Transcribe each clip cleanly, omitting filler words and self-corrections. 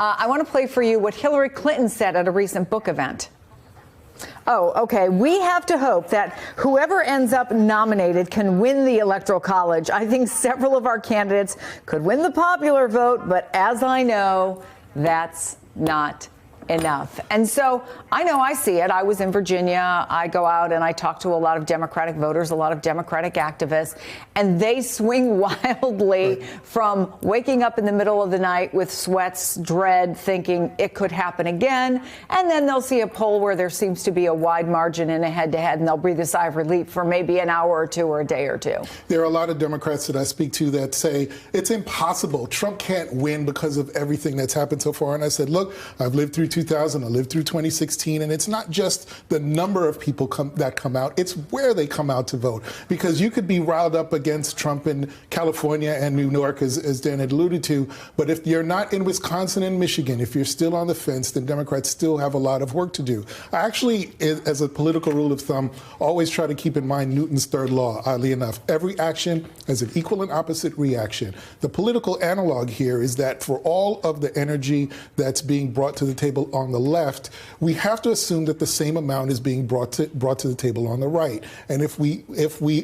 I want to play for you what Hillary Clinton said at a recent book event. Oh, okay. We have to hope that whoever ends up nominated can win the Electoral College. I think several of our candidates could win the popular vote, but as I know, that's not enough. And so I know I see it. I was in Virginia. I go out and I talk to a lot of Democratic voters, a lot of Democratic activists, and they swing wildly from waking up in the middle of the night with sweats, dread, thinking it could happen again. And then they'll see a poll where there seems to be a wide margin in a head-to-head, and they'll breathe a sigh of relief for maybe an hour or two or a day or two. There are a lot of Democrats that I speak to that say it's impossible. Trump can't win because of everything that's happened so far. And I said, look, I've lived through 2000, I lived through 2016, and it's not just the number of people that come out, it's where they come out to vote. Because you could be riled up against Trump in California and New York, as Dan had alluded to, but if you're not in Wisconsin and Michigan, if you're still on the fence, then Democrats still have a lot of work to do. I actually, as a political rule of thumb, always try to keep in mind Newton's third law, oddly enough. Every action has an equal and opposite reaction. The political analog here is that for all of the energy that's being brought to the table on the left, we have to assume that the same amount is being brought to the table on the right. And if we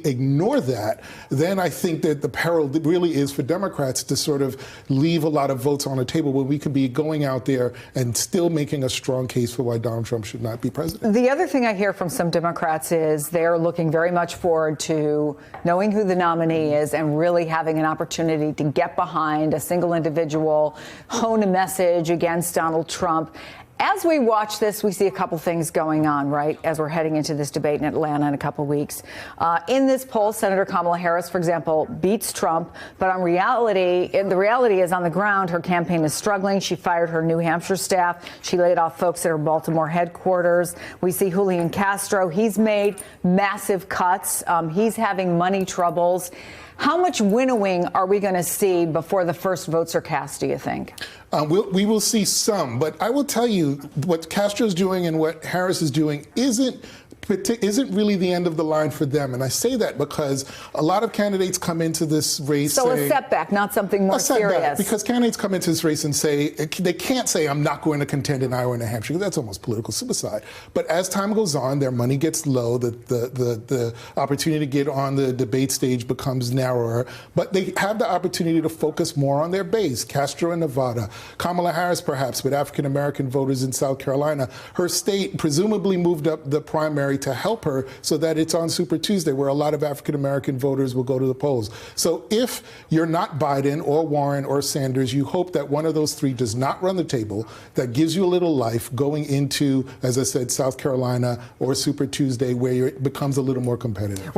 ignore that, then I think that the peril really is for Democrats to sort of leave a lot of votes on the table where we could be going out there and still making a strong case for why Donald Trump should not be president. The other thing I hear from some Democrats is they're looking very much forward to knowing who the nominee is and really having an opportunity to get behind a single individual, hone a message against Donald Trump. As we watch this, we see a couple things going on, right, as we're heading into this debate in Atlanta in a couple weeks. In this poll, Senator Kamala Harris, for example, beats Trump. But the reality is on the ground, her campaign is struggling. She fired her New Hampshire staff. She laid off folks at her Baltimore headquarters. We see Julian Castro. He's made massive cuts. He's having money troubles. How much winnowing are we going to see before the first votes are cast, do you think? We will see some, but I will tell you what Castro's doing and what Harris is doing isn't really the end of the line for them. And I say that because a lot of candidates come into this race So a setback, not something more serious. Because candidates come into this race and say, they can't say, I'm not going to contend in Iowa and New Hampshire, because that's almost political suicide. But as time goes on, their money gets low, the opportunity to get on the debate stage becomes narrower, but they have the opportunity to focus more on their base. Castro in Nevada, Kamala Harris perhaps with African-American voters in South Carolina. Her state presumably moved up the primary to help her so that it's on Super Tuesday where a lot of African-American voters will go to the polls. So if you're not Biden or Warren or Sanders, you hope that one of those three does not run the table. That gives you a little life going into, as I said, South Carolina or Super Tuesday where it becomes a little more competitive.